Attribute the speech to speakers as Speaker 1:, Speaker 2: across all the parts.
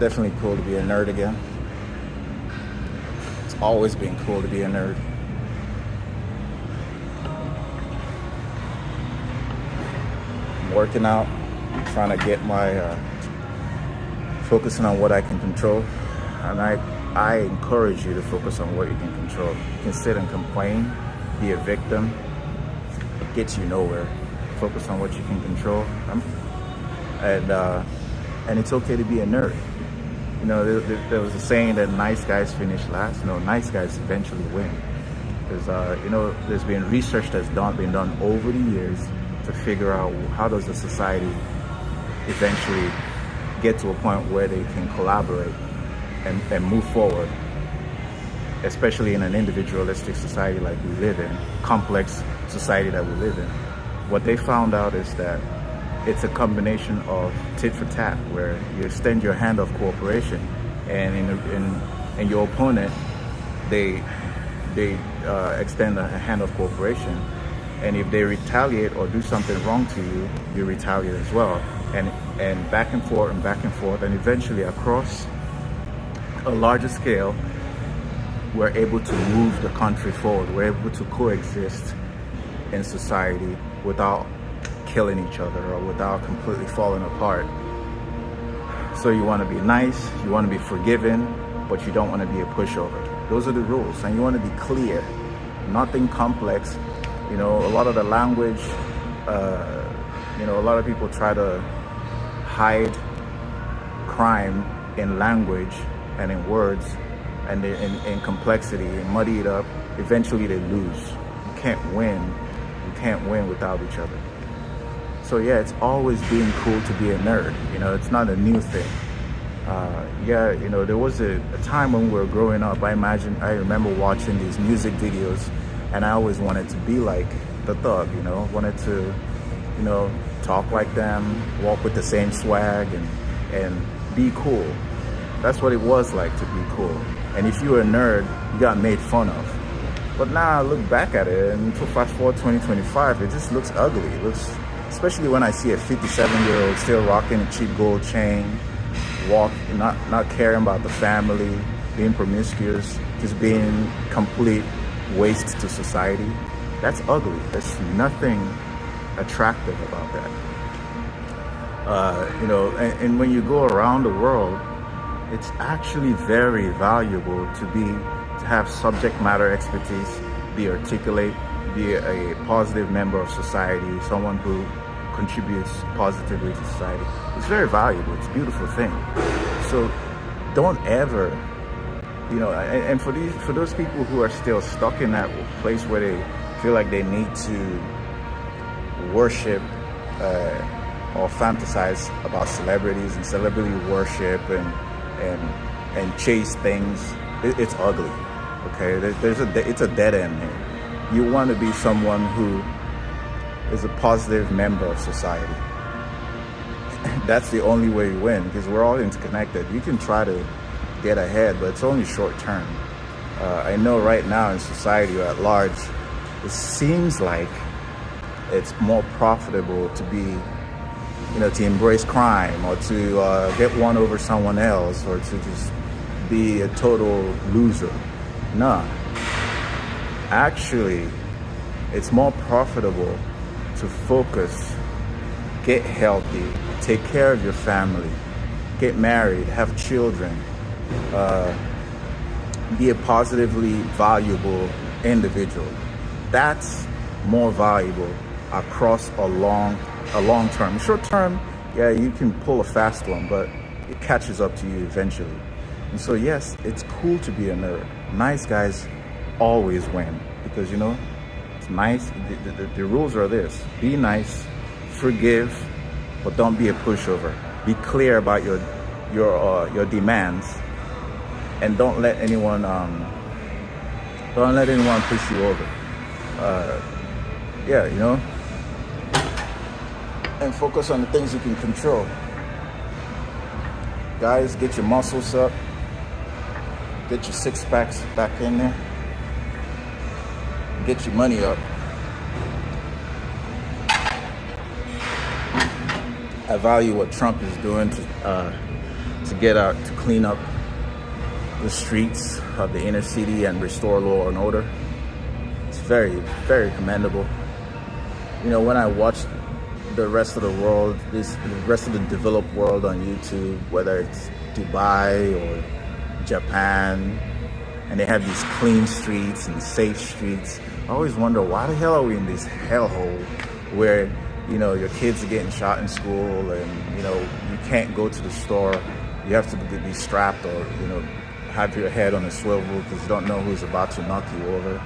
Speaker 1: definitely cool to be a nerd again. It's always been cool to be a nerd. I'm working out, trying to get my focusing on what I can control, and I encourage you to focus on what you can control. You can sit and complain, be a victim. It gets you nowhere. Focus on what you can control, and it's okay to be a nerd. You know, there was a saying that nice guys finish last. No, nice guys eventually win. Because you know, there's been research that's been done over the years to figure out how does a society eventually get to a point where they can collaborate and move forward, especially in an individualistic society like we live in, complex society that we live in. What they found out is that it's a combination of tit for tat, where you extend your hand of cooperation, and your opponent, they extend a hand of cooperation, and if they retaliate or do something wrong to you, you retaliate as well, and back and forth, and eventually across a larger scale, we're able to move the country forward. We're able to coexist in society without killing each other or without completely falling apart. So you want to be nice, you want to be forgiving, but you don't want to be a pushover. Those are the rules, and you want to be clear, nothing complex. You know, a lot of the language, you know, a lot of people try to hide crime in language and in words and in complexity and muddy it up. Eventually they lose. You can't win. You can't win without each other. So yeah, it's always been cool to be a nerd. You know, it's not a new thing. Yeah, you know, there was a time when we were growing up, I remember watching these music videos, and I always wanted to be like the thug, you know, wanted to, you know, talk like them, walk with the same swag, and be cool. That's what it was like to be cool. And if you were a nerd, you got made fun of. But now I look back at it, and fast forward 2025, it just looks ugly. It looks, especially when I see a 57-year-old still rocking a cheap gold chain, not caring about the family, being promiscuous, just being complete waste to society. That's ugly. There's nothing attractive about that. You know, and when you go around the world, it's actually very valuable to have subject matter expertise, be articulate, be a positive member of society, someone who contributes positively to society. It's very valuable. It's a beautiful thing. So don't ever, you know, and for those people who are still stuck in that place where they feel like they need to worship or fantasize about celebrities and celebrity worship and chase things, it's ugly. Okay, it's a dead end here. You want to be someone who is a positive member of society. That's the only way you win, because we're all interconnected. You can try to get ahead, but it's only short term. I know right now in society at large, it seems like it's more profitable to be, you know, to embrace crime or to get one over someone else or to just be a total loser. Nah. Actually, it's more profitable to focus, get healthy, take care of your family, get married, have children, be a positively valuable individual. That's more valuable across a long term. Short term, yeah, you can pull a fast one, but it catches up to you eventually. And so yes, it's cool to be a nerd. Nice guys always win, because, you know, it's nice. The rules are this: be nice, forgive, but don't be a pushover. Be clear about your demands, and don't let anyone push you over. Yeah, you know, and focus on the things you can control. Guys, get your muscles up, get your six packs back in there, get your money up. I value what Trump is doing to to get out to clean up the streets of the inner city and restore law and order. It's very, very commendable. You know, when I watch the rest of the world, the rest of the developed world on YouTube, whether it's Dubai or Japan, and they have these clean streets and safe streets, I always wonder, why the hell are we in this hellhole where, you know, your kids are getting shot in school and, you know, you can't go to the store, you have to be strapped or, you know, have your head on a swivel because you don't know who's about to knock you over.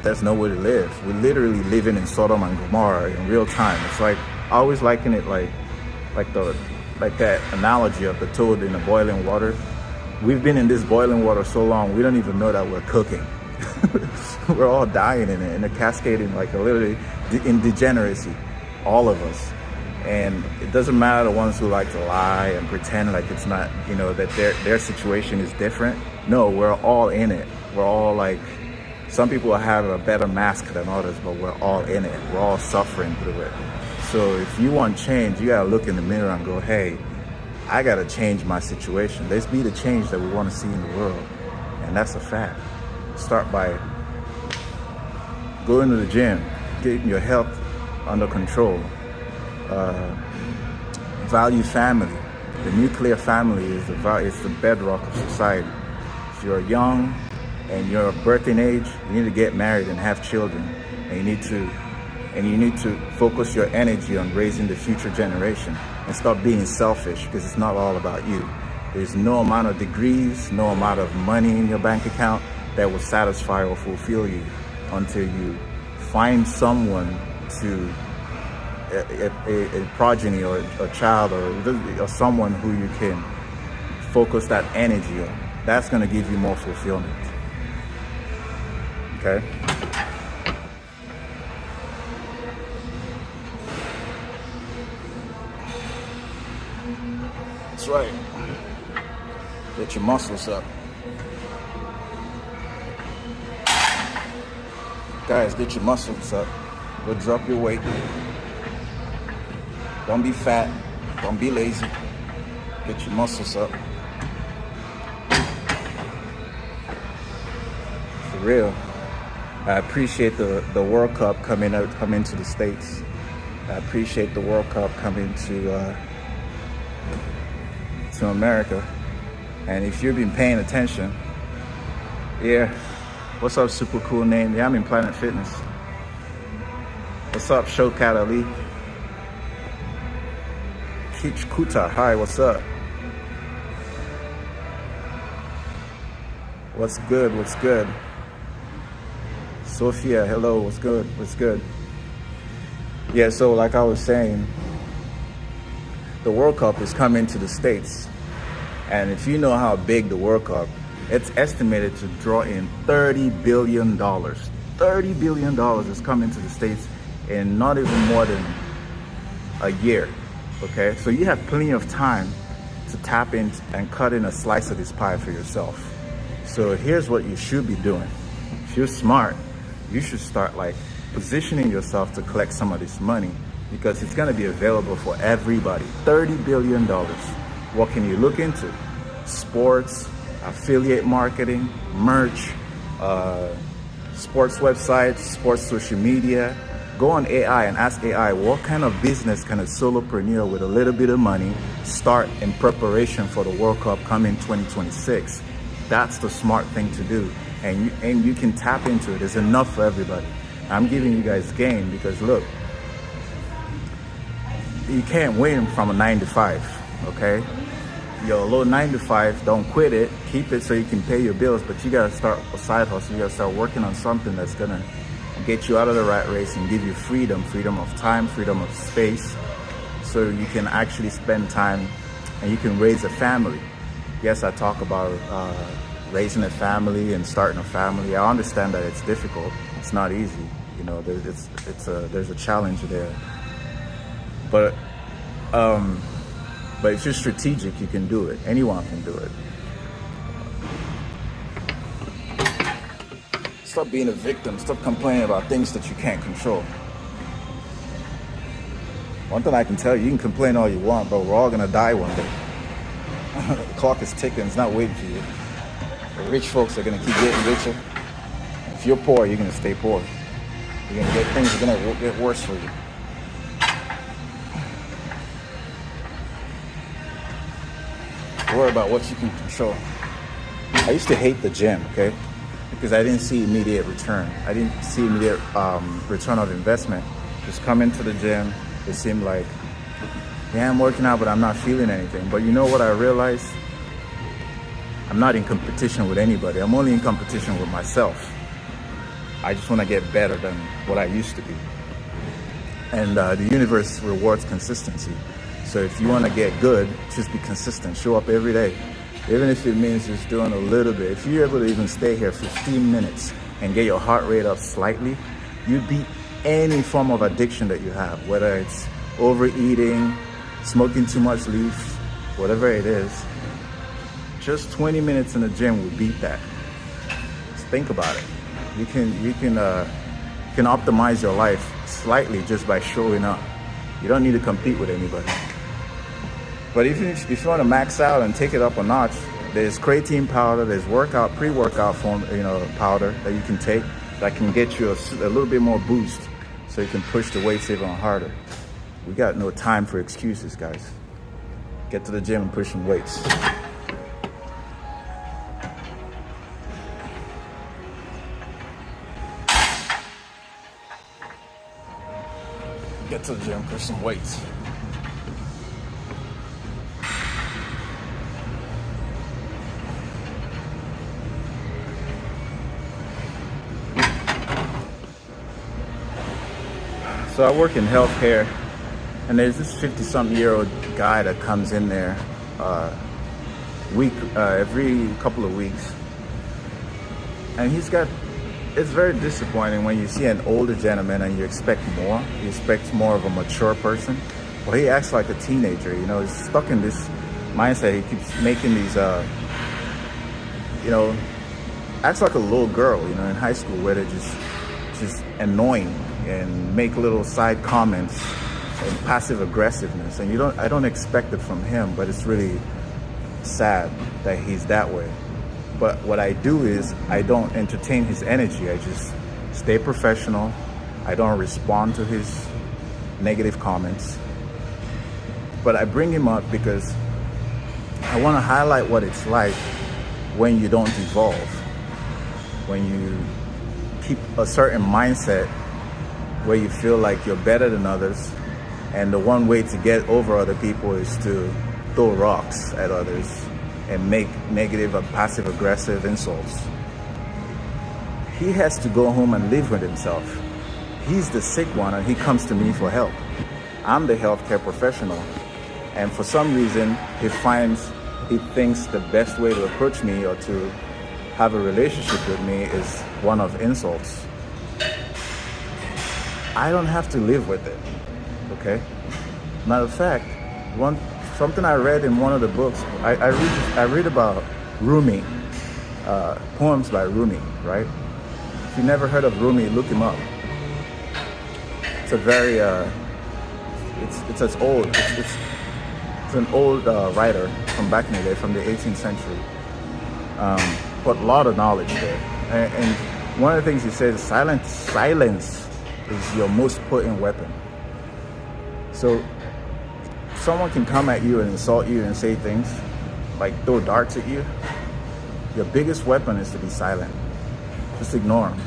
Speaker 1: There's nowhere to live. We're literally living in Sodom and Gomorrah in real time. It's like, I always liken it like that analogy of the toad in the boiling water. We've been in this boiling water so long, we don't even know that we're cooking. We're all dying in it, and they're cascading like literally in degeneracy, all of us. And it doesn't matter the ones who like to lie and pretend like it's not, you know, that their situation is different. No, we're all in it. We're all like, some people have a better mask than others, but we're all in it. We're all suffering through it. So if you want change, you gotta look in the mirror and go, hey, I gotta change my situation. Let's be the change that we wanna see in the world. And that's a fact. Start by going to the gym, getting your health under control. Value family. The nuclear family is the bedrock of society. If you're young and you're of birthing age, you need to get married and have children. And you need to focus your energy on raising the future generation and stop being selfish, because it's not all about you. There's no amount of degrees, no amount of money in your bank account that will satisfy or fulfill you until you find someone to a progeny or a child or someone who you can focus that energy on. That's going to give you more fulfillment. Okay? That's right. Get your muscles up. Guys, get your muscles up. Go drop your weight. Don't be fat. Don't be lazy. Get your muscles up. For real. I appreciate the World Cup coming to the States. I appreciate the World Cup coming to America. And if you've been paying attention, yeah. What's up, super cool name? Yeah, I'm in Planet Fitness. What's up, Showcat Ali? Keech Kuta, hi, what's up? What's good, what's good? Sophia, hello, what's good, what's good? Yeah, so like I was saying, the World Cup is coming to the States. And if you know how big the World Cup, it's estimated to draw in $30 billion. $30 billion is coming to the States in not even more than a year. Okay, so you have plenty of time to tap in and cut in a slice of this pie for yourself. So here's what you should be doing. If you're smart, you should start like positioning yourself to collect some of this money, because it's gonna be available for everybody. $30 billion. What can you look into? Sports, affiliate marketing, merch, sports websites, sports social media. Go on AI and ask AI, what kind of business can a solopreneur with a little bit of money start in preparation for the World Cup coming 2026? That's the smart thing to do. And you can tap into it. There's enough for everybody. I'm giving you guys game because look, you can't win from a 9 to 5, okay? Your little 9 to 5, don't quit it. Keep it so you can pay your bills, but you gotta start a side hustle. You gotta start working on something that's gonna get you out of the rat race and give you freedom of time, freedom of space, so you can actually spend time and you can raise a family. Yes, I talk about raising a family and starting a family. I understand that it's difficult. It's not easy. You know, there's a challenge there. But if you're strategic, you can do it. Anyone can do it. Stop being a victim. Stop complaining about things that you can't control. One thing I can tell you, you can complain all you want, but we're all gonna die one day. The clock is ticking. It's not waiting for you. The rich folks are gonna keep getting richer. If you're poor, you're gonna stay poor. You're gonna get things are gonna get worse for you. Worry about what you can control. I used to hate the gym, okay? Because I didn't see immediate return. I didn't see immediate return of investment. Just come into the gym, it seemed like, yeah, I'm working out, but I'm not feeling anything. But you know what I realized? I'm not in competition with anybody. I'm only in competition with myself. I just want to get better than what I used to be. And the universe rewards consistency. So if you want to get good, just be consistent. Show up every day. Even if it means just doing a little bit. If you're able to even stay here 15 minutes and get your heart rate up slightly, you beat any form of addiction that you have, whether it's overeating, smoking too much leaf, whatever it is. Just 20 minutes in the gym will beat that. Just think about it. You can optimize your life slightly just by showing up. You don't need to compete with anybody. But if you want to max out and take it up a notch, there's creatine powder, there's pre-workout form, powder that you can take that can get you a little bit more boost, so you can push the weights even harder. We got no time for excuses, guys. Get to the gym and push some weights. Get to the gym, push some weights. So I work in healthcare, and there's this 50-something-year-old guy that comes in there every couple of weeks, and it's very disappointing when you see an older gentleman and you expect more. You expect more of a mature person. Well, he acts like a teenager. He's stuck in this mindset. He keeps making these, acts like a little girl, in high school, where they're just annoying and make little side comments and passive aggressiveness. And I don't expect it from him, but it's really sad that he's that way. But what I do is I don't entertain his energy. I just stay professional. I don't respond to his negative comments. But I bring him up because I want to highlight what it's like when you don't evolve, when you keep a certain mindset where you feel like you're better than others, and the one way to get over other people is to throw rocks at others and make negative or passive aggressive insults. He has to go home and live with himself. He's the sick one and he comes to me for help. I'm the healthcare professional, and for some reason he thinks the best way to approach me or to have a relationship with me is one of insults. I don't have to live with it, okay? Matter of fact, something I read in one of the books, I read about Rumi, poems by Rumi, right? If you never heard of Rumi, look him up. It's a very, it's an old writer from back in the day, from the 18th century. But a lot of knowledge there. And one of the things he says, silence is your most potent weapon. So someone can come at you and insult you and say things, like throw darts at you. Your biggest weapon is to be silent. Just ignore them.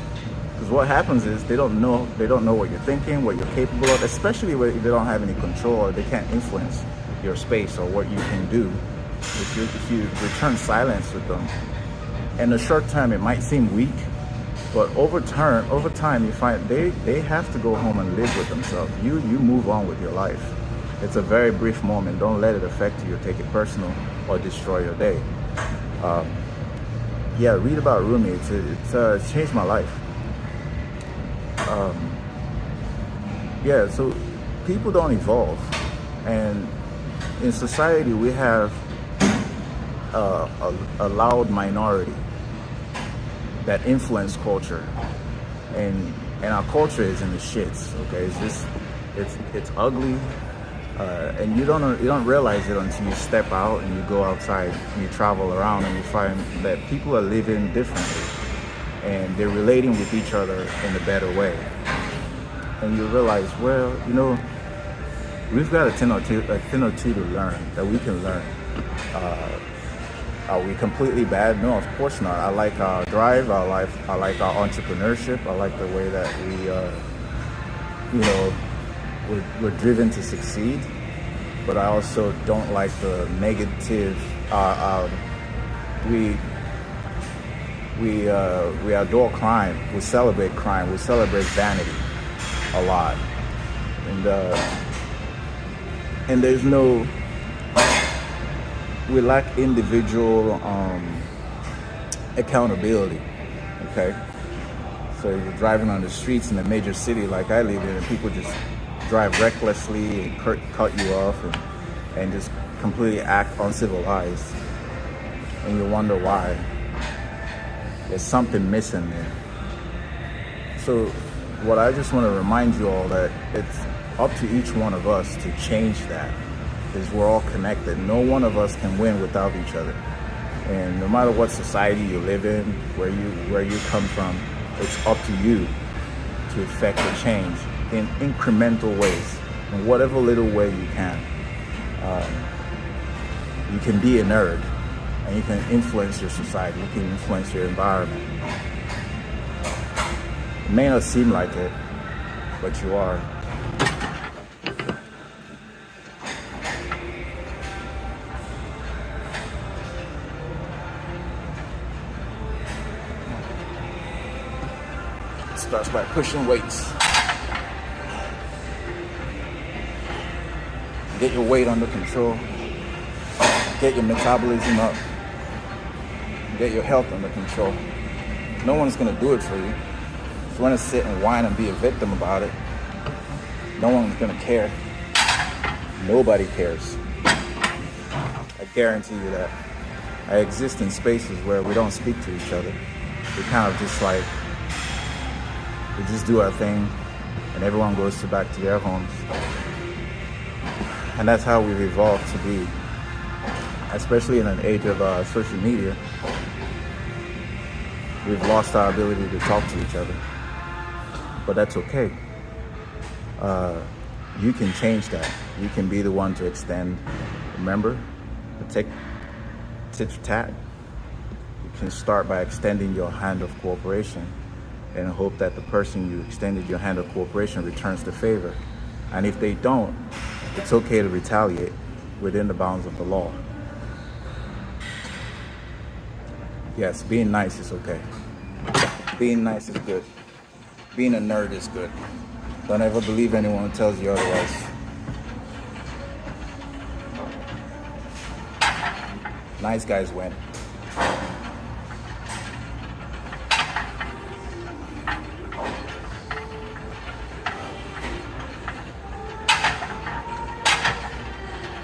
Speaker 1: Because what happens is they don't know what you're thinking, what you're capable of, especially when they don't have any control or they can't influence your space or what you can do. If you return silence with them, in the short term it might seem weak, but over time you find they have to go home and live with themselves. You move on with your life. It's a very brief moment. Don't let it affect you or take it personal or destroy your day. Read about Rumi. It's changed my life. So people don't evolve, and in society we have a loud minority that influence culture, and our culture is in the shits. Okay, it's ugly. And you don't realize it until you step out and you go outside and you travel around and you find that people are living differently and they're relating with each other in a better way. And you realize, well, we've got a thing or two to learn, that we can learn. Are we completely bad? No, of course not. I like our drive. I like our entrepreneurship. I like the way that we're driven to succeed. But I also don't like the negative. We adore crime. We celebrate crime. We celebrate vanity a lot, and there's no. We lack individual accountability. Okay, so you're driving on the streets in a major city like I live in, and people just drive recklessly and cut you off and just completely act uncivilized, and you wonder why. There's something missing there. So what I just want to remind you all, that it's up to each one of us to change that, because we're all connected. No one of us can win without each other. And no matter what society you live in, where you come from, it's up to you to effect a change in incremental ways, in whatever little way you can. You can be a nerd, and you can influence your society. You can influence your environment. It may not seem like it, but you are. It starts by pushing weights. Get your weight under control. Get your metabolism up. Get your health under control. No one's gonna do it for you. If you wanna sit and whine and be a victim about it, no one's gonna care. Nobody cares. I guarantee you that. I exist in spaces where we don't speak to each other. We kind of just we just do our thing, and everyone goes back to their homes. And that's how we've evolved to be, especially in an age of social media. We've lost our ability to talk to each other, but that's okay. You can change that. You can be the one to extend. Remember, tit for tat. You can start by extending your hand of cooperation and hope that the person you extended your hand of cooperation returns the favor. And if they don't, it's okay to retaliate within the bounds of the law. Yes, being nice is okay. Being nice is good. Being a nerd is good. Don't ever believe anyone who tells you otherwise. Nice guys win.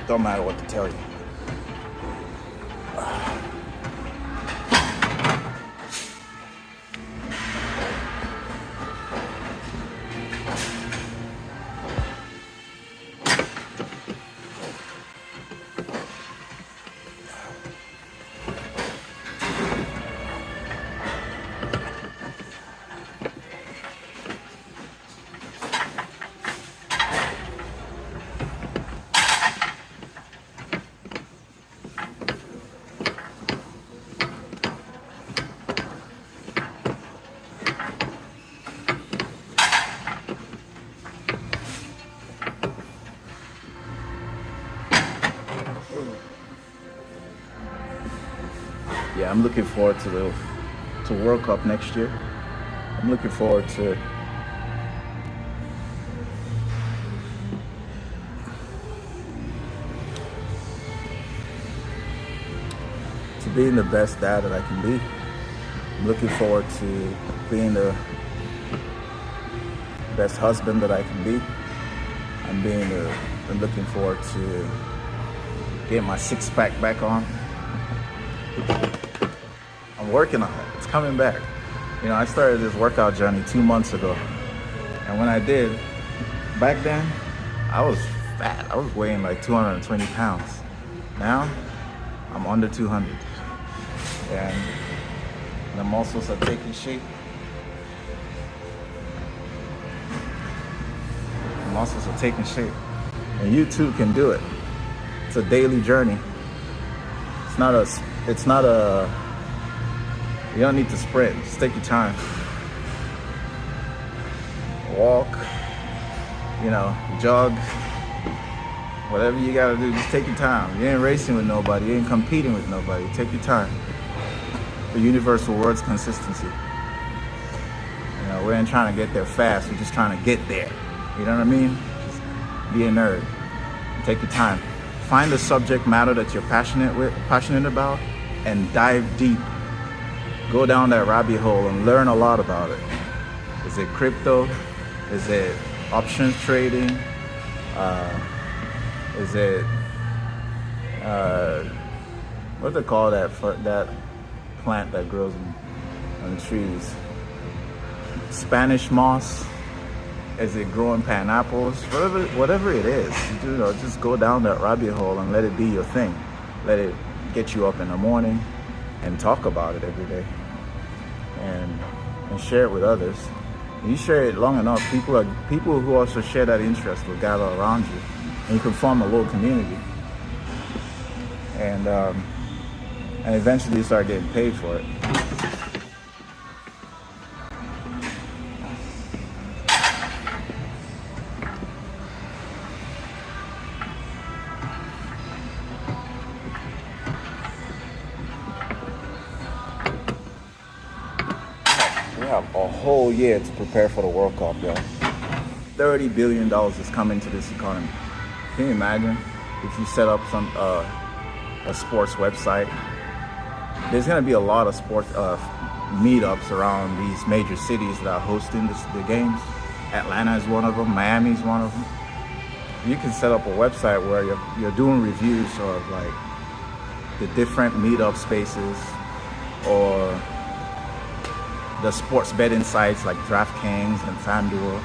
Speaker 1: Don't matter what to tell you. Yeah, I'm looking forward to World Cup next year. I'm looking forward to being the best dad that I can be. I'm looking forward to being the best husband that I can be. I'm looking forward to getting my six-pack back on. I'm working on it. It's coming back. I started this workout journey 2 months ago. And when I did, back then, I was fat. I was weighing like 220 pounds. Now, I'm under 200. And the muscles are taking shape. The muscles are taking shape. And you too can do it. It's a daily journey. It's not a, you don't need to sprint. Just take your time. Walk, jog, whatever you gotta do, just take your time. You ain't racing with nobody, you ain't competing with nobody. Take your time. The universal word's consistency. We ain't trying to get there fast, we're just trying to get there. You know what I mean? Just be a nerd. Take your time. Find the subject matter that you're passionate about, and dive deep. Go down that rabbit hole and learn a lot about it. Is it crypto? Is it options trading? Is it what do they call that plant that grows on the trees? Spanish moss? Is it growing pineapples? Whatever it is, just go down that rabbit hole and let it be your thing. Let it get you up in the morning and talk about it every day, and share it with others. You share it long enough, people who also share that interest will gather around you, and you can form a little community. And eventually you start getting paid for it. We have a whole year to prepare for the World Cup, yo. $30 billion is coming to this economy. Can you imagine if you set up a sports website? There's gonna be a lot of sports meetups around these major cities that are hosting the games. Atlanta is one of them. Miami is one of them. You can set up a website where you're doing reviews of like the different meetup spaces, or the sports betting sites like DraftKings and FanDuel.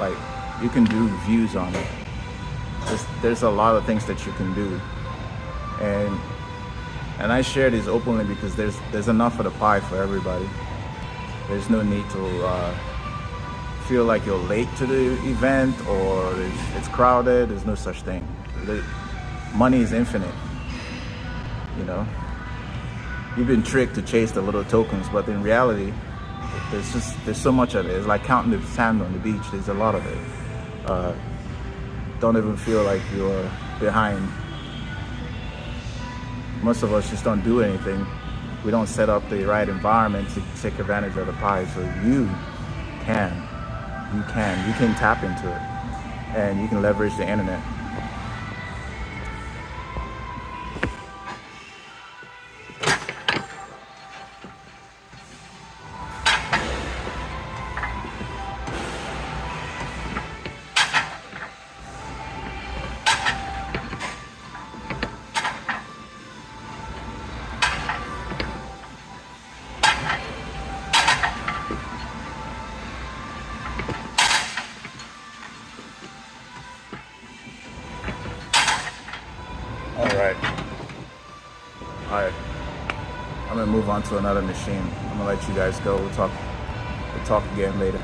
Speaker 1: Like, you can do reviews on it. There's a lot of things that you can do, and I share this openly because there's enough of the pie for everybody. There's no need to feel like you're late to the event or it's crowded. There's no such thing. Money is infinite. You've been tricked to chase the little tokens, but in reality, there's so much of it. It's like counting the sand on the beach. There's a lot of it. Don't even feel like you're behind. Most of us just don't do anything. We don't set up the right environment to take advantage of the pie. So you can tap into it, and you can leverage the internet. All right, I'm gonna move on to another machine. I'm gonna let you guys go. We'll talk again later.